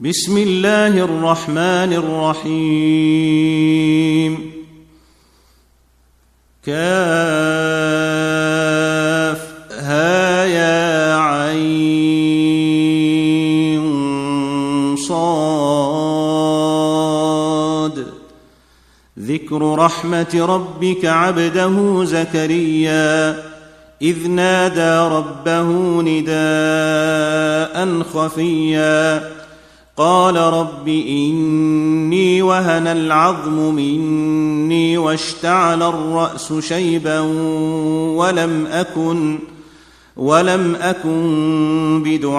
بسم الله الرحمن الرحيم كافها يا عين صاد ذكر رحمة ربك عبده زكريا إذ نادى ربه نداء خفيا قال رب إني وهن العظم مني واشتعل الرأس شيبا ولم أكن بدعائك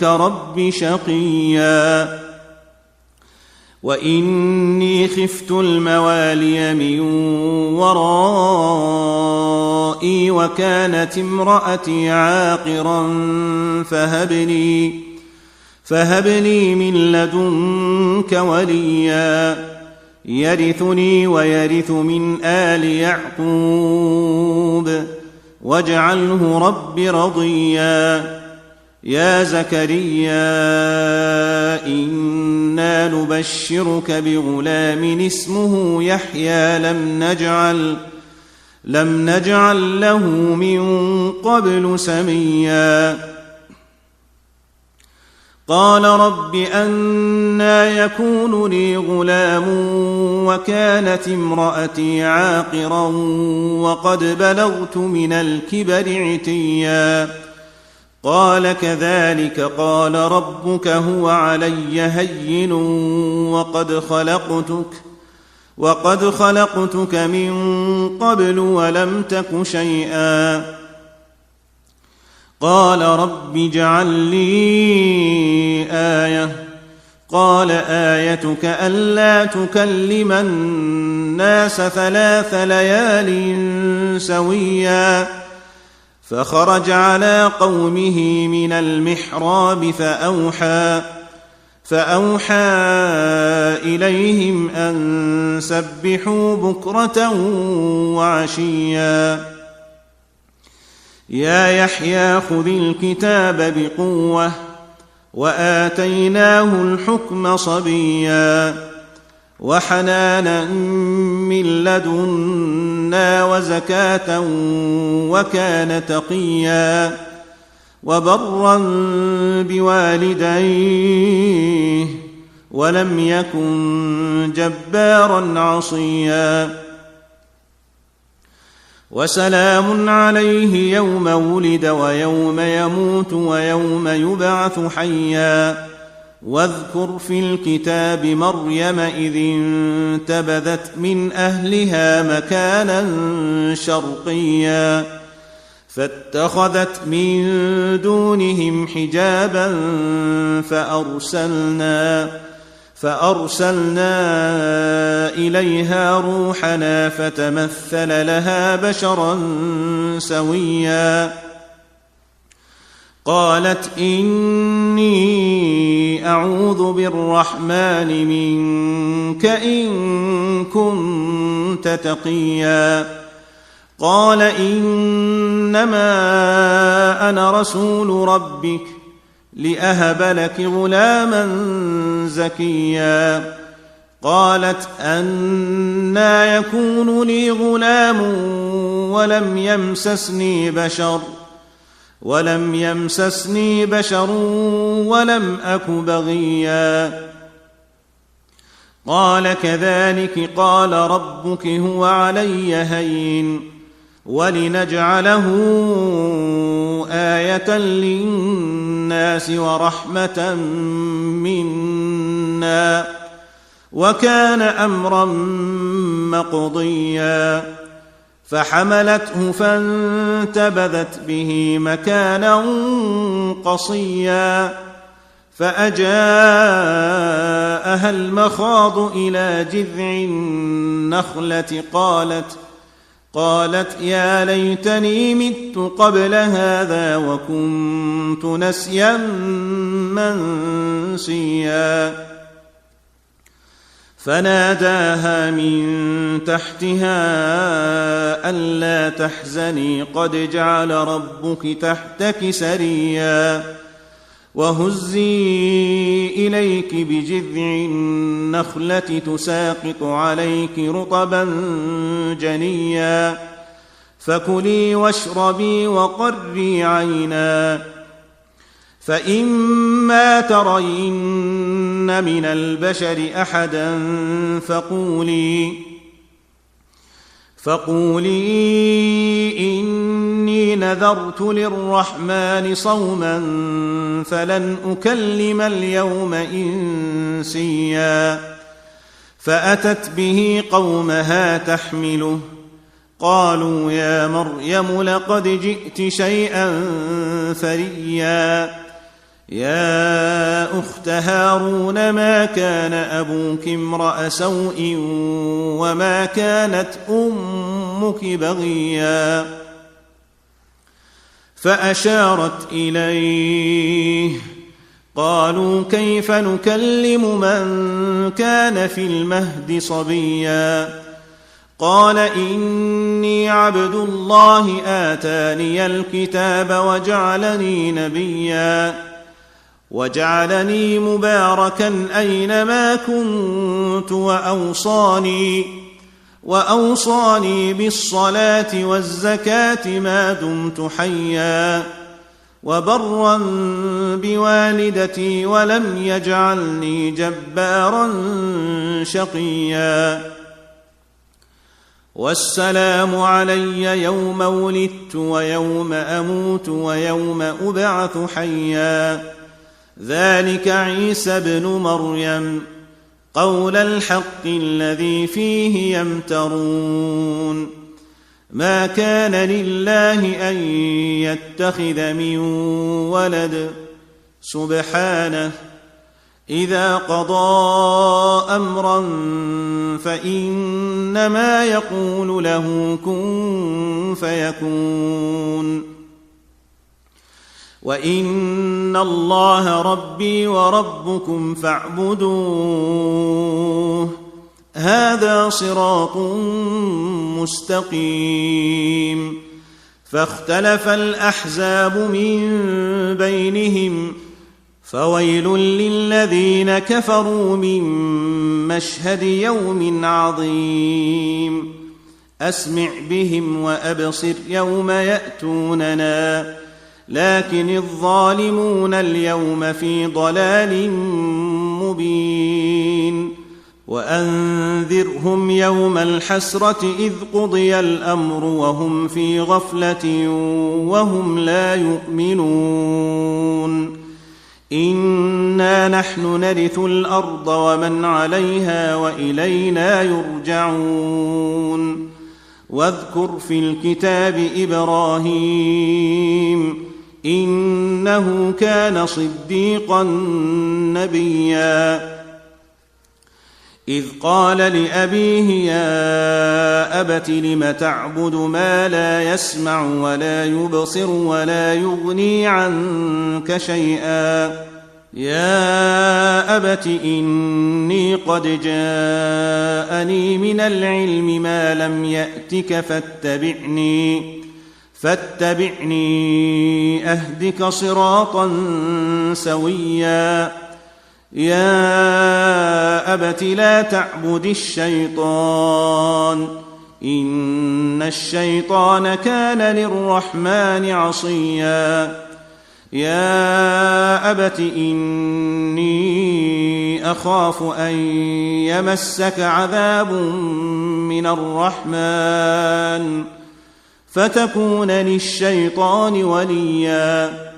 رب شقيا وإني خفت الموالي من ورائي وكانت امرأتي عاقرا فهب لي من لدنك وليا يرثني ويرث من آل يعقوب واجعله رب رضيا يا زكريا إنا نبشرك بغلام اسمه يحيى لم نجعل له من قبل سميا قال رب أنى يكون لي غلام وكانت امرأتي عاقرا وقد بلغت من الكبر عتيا قال كذلك قال ربك هو علي هين وقد خلقتك من قبل ولم تك شيئا قال رب اجعل لي آية قال آيتك ألا تكلم الناس 3 ليال سويا فخرج على قومه من المحراب فأوحى إليهم أن سبحوا بكرة وعشيا يا يحيى خذ الكتاب بقوة وآتيناه الحكم صبيا وحنانا من لدنا وزكاة وكان تقيا وبرا بوالديه ولم يكن جبارا عصيا وسلام عليه يوم ولد ويوم يموت ويوم يبعث حيا واذكر في الكتاب مريم إذ انتبذت من أهلها مكانا شرقيا فاتخذت من دونهم حجابا فأرسلنا إليها روحنا فتمثل لها بشرا سويا قالت إني أعوذ بالرحمن منك إن كنت تقيا قال إنما أنا رسول ربك لأهب لك غلاما زكيا قالت أنى يكون لي غلام ولم يمسسني بشر ولم أك بغيا قال كذلك قال ربك هو علي هين ولنجعله آية للناس ورحمة منا وكان أمرا مقضيا فحملته فانتبذت به مكانا قصيا فأجاءها المخاض إلى جذع النخلة قالت يا ليتني مت قبل هذا وكنت نسيا منسيا فناداها من تحتها ألا تحزني قد جعل ربك تحتك سريا وهزي إليك بجذع النخلة تساقط عليك رطبا جنيا فكلي واشربي وقري عينا فإما ترين من البشر أحدا فقولي إني نذرت للرحمن صوما فلن أكلم اليوم إنسيا فأتت به قومها تحمله قالوا يا مريم لقد جئت شيئا فريا يا أخت هارون ما كان أبوك امرأ سوء وما كانت أمك بغيا فأشارت إليه قالوا كيف نكلم من كان في المهد صبيا قال إني عبد الله آتاني الكتاب وجعلني مباركا أينما كنت وأوصاني بالصلاة والزكاة ما دمت حيا وبرا بوالدتي ولم يجعلني جبارا شقيا والسلام علي يوم ولدت ويوم أموت ويوم أبعث حيا ذلك عيسى ابن مريم قول الحق الذي فيه يمترون ما كان لله أن يتخذ من ولد سبحانه إذا قضى أمرا فإنما يقول له كن فيكون وإن الله ربي وربكم فاعبدوه هذا صراط مستقيم فاختلف الأحزاب من بينهم فويل للذين كفروا من مشهد يوم عظيم أسمع بهم وأبصر يوم يأتوننا لكن الظالمون اليوم في ضلال مبين وأنذرهم يوم الحسرة إذ قضي الأمر وهم في غفلة وهم لا يؤمنون إنا نحن نرث الأرض ومن عليها وإلينا يرجعون واذكر في الكتاب إبراهيم إنه كان صديقا نبيا إذ قال لأبيه يا أبت لم تعبد ما لا يسمع ولا يبصر ولا يغني عنك شيئا يا أبت إني قد جاءني من العلم ما لم يأتك فاتبعني أهدك صراطا سويا يا أبت لا تعبد الشيطان إن الشيطان كان للرحمن عصيا يا أبت إني أخاف أن يمسك عذاب من الرحمن فتكون للشيطان وليا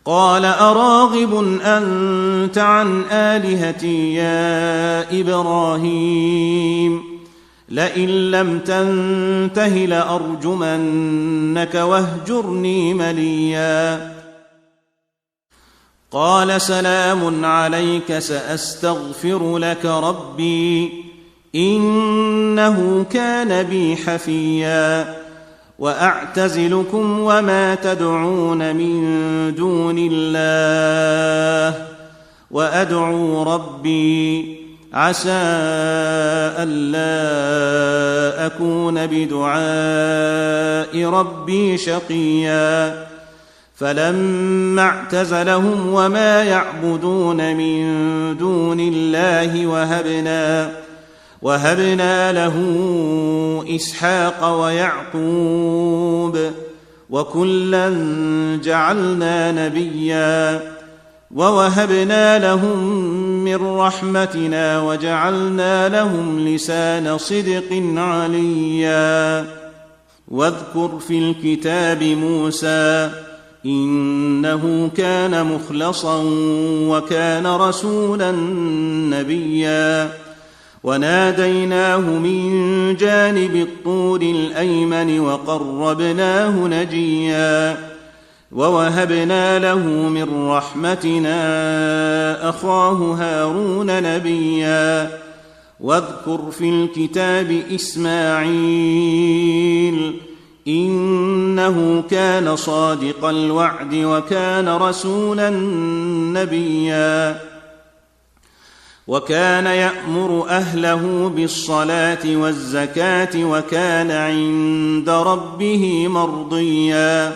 قال أراغب أنت عن آلهتي يا إبراهيم لئن لم تنته لأرجمنك واهجرني مليا قال سلام عليك سأستغفر لك ربي إنه كان بي حفيا وأعتزلكم وما تدعون من دون الله وأدعو ربي عسى ألا أكون بدعاء ربي شقيا فلما اعتزلهم وما يعبدون من دون الله وهبنا له إسحاق ويعقوب وكلا جعلنا نبيا ووهبنا لهم من رحمتنا وجعلنا لهم لسان صدق عليا. واذكر في الكتاب موسى إنه كان مخلصا وكان رسولا نبيا وناديناه من جانب الطور الأيمن وقربناه نجيا ووهبنا له من رحمتنا أخاه هارون نبيا. واذكر في الكتاب إسماعيل إنه كان صادق الوعد وكان رسولا نبيا وكان يأمر أهله بالصلاة والزكاة وكان عند ربه مرضيا.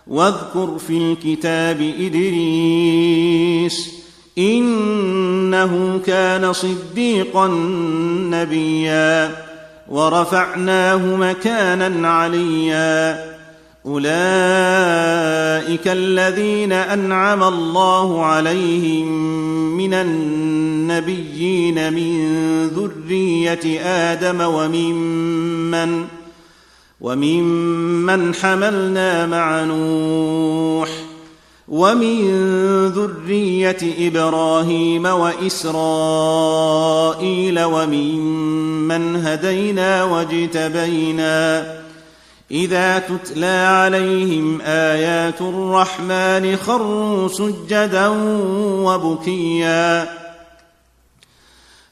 واذكر في الكتاب إدريس إنه كان صديقا نبيا ورفعناه مكانا عليا. أولئك الذين أنعم الله عليهم من النبيين من ذرية آدم وممن حملنا مع نوح ومن ذرية إبراهيم وإسرائيل وممن هدينا واجتبينا إذا تتلى عليهم آيات الرحمن خروا سجدا وبكيا.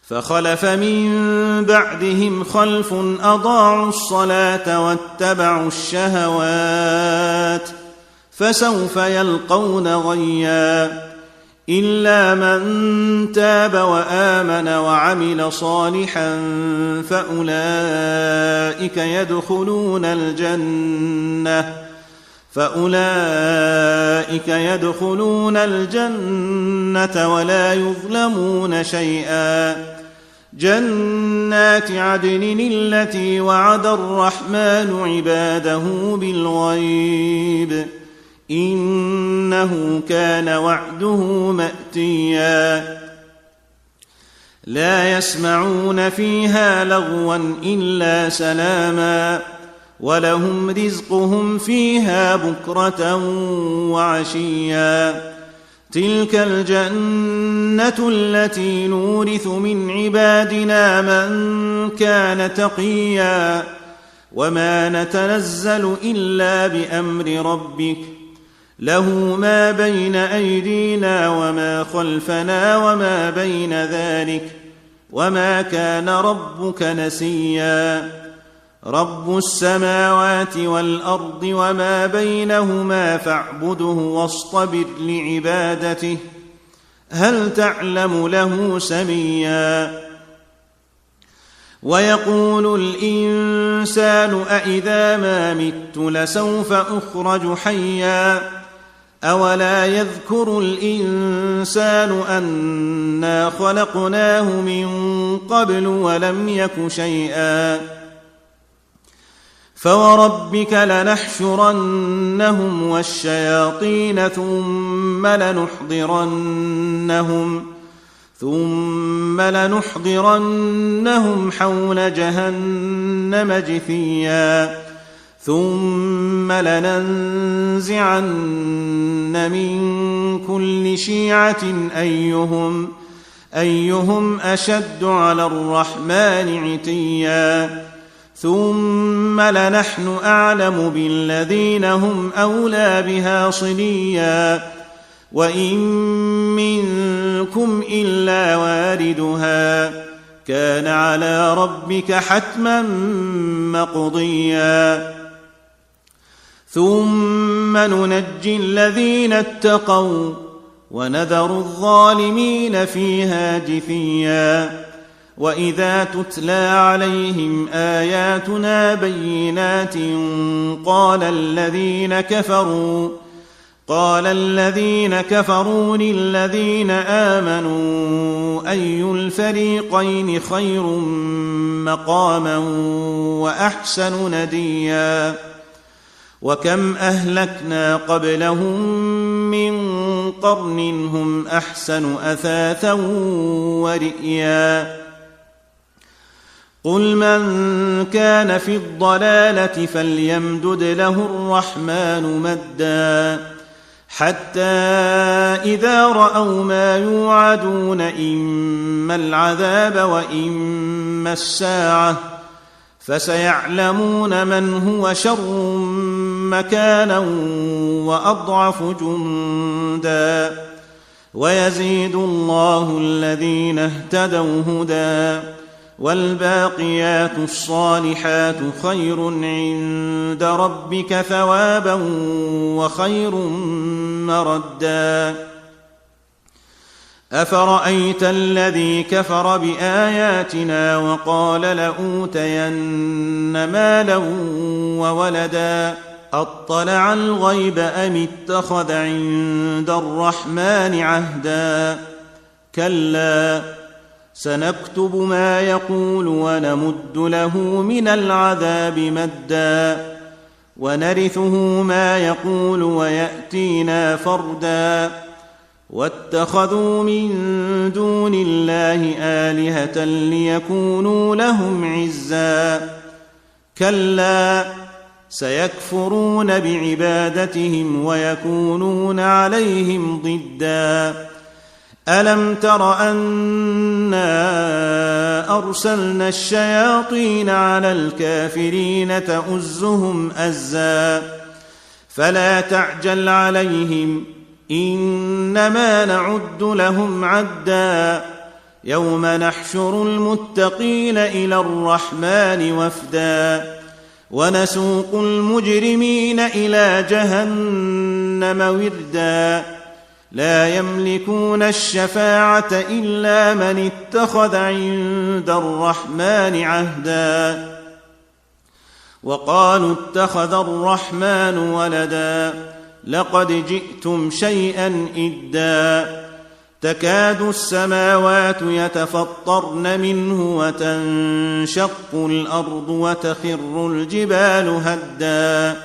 فخلف من بعدهم خلف أضاعوا الصلاة واتبعوا الشهوات فسوف يلقون غيا إلا من تاب وآمن وعمل صالحا فأولئك يدخلون الجنة ولا يظلمون شيئا. جنات عدن التي وعد الرحمن عباده بالغيب إنه كان وعده مأتيا. لا يسمعون فيها لغوا إلا سلاما ولهم رزقهم فيها بكرة وعشيا. تلك الجنة التي نورث من عبادنا من كان تقيا وما نتنزل إلا بأمر ربك له ما بين أيدينا وما خلفنا وما بين ذلك وما كان ربك نسيا. رب السماوات والأرض وما بينهما فاعبده واصطبر لعبادته هل تعلم له سميا. ويقول الإنسان أإذا ما مت لسوف أخرج حيا أولا يذكر الإنسان أنا خلقناه من قبل ولم يك شيئا. فوربك لنحشرنهم والشياطين ثم لنحضرنهم حول جهنم جثيا ثم لننزعن من كل شيعة أيهم أشد على الرحمن عتيا ثم لنحن أعلم بالذين هم أولى بها صليا وإن منكم إلا واردها كان على ربك حتما مقضيا ثم ننجي الذين اتقوا ونذر الظالمين فيها جثيا وإذا تتلى عليهم آياتنا بينات قال قال الذين كفروا للذين آمنوا أي الفريقين خير مقاما وأحسن نديا وكم أهلكنا قبلهم من قرن هم أحسن أثاثا ورئيا قل من كان في الضلالة فليمدد له الرحمن مدا حتى إذا رأوا ما يوعدون إما العذاب وإما الساعة فسيعلمون من هو شر مكانا وأضعف جندا ويزيد الله الذين اهتدوا هدى والباقيات الصالحات خير عند ربك ثوابا وخير مردا أفرأيت الذي كفر بآياتنا وقال لأوتين مالا وولدا أطلع الغيب أم اتخذ عند الرحمن عهدا كلا سنكتب ما يقول ونمد له من العذاب مدا ونرثه ما يقول ويأتينا فردا واتخذوا من دون الله آلهة ليكونوا لهم عزا كلا سيكفرون بعبادتهم ويكونون عليهم ضدا ألم تر أنا أرسلنا الشياطين على الكافرين تؤزهم أزا فلا تعجل عليهم إنما نعد لهم عدا يوم نحشر المتقين إلى الرحمن وفدا ونسوق المجرمين إلى جهنم وردا لا يملكون الشفاعة إلا من اتخذ عند الرحمن عهدا وقالوا اتخذ الرحمن ولدا لقد جئتم شيئا إدا تكاد السماوات يتفطرن منه وتنشق الأرض وتخر الجبال هدا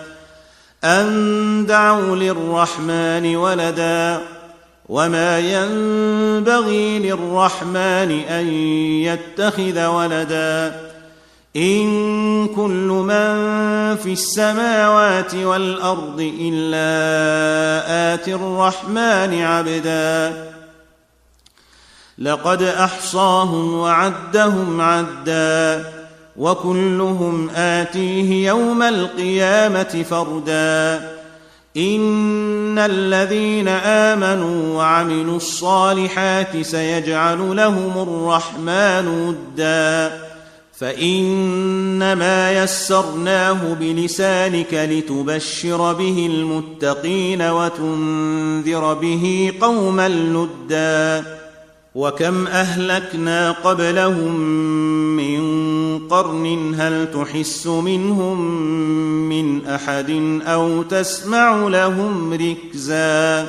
أن دعوا للرحمن ولدا وما ينبغي للرحمن أن يتخذ ولدا إن كل من في السماوات والأرض إلا آتي الرحمن عبدا لقد أحصاهم وعدهم عدا وكلهم آتيه يوم القيامة فردا إن الذين آمنوا وعملوا الصالحات سيجعل لهم الرحمن ودا فإنما يسرناه بلسانك لتبشر به المتقين وتنذر به قوما لدا وكم أهلكنا قبلهم من قرن هل تحس منهم من أحد أو تسمع لهم ركزا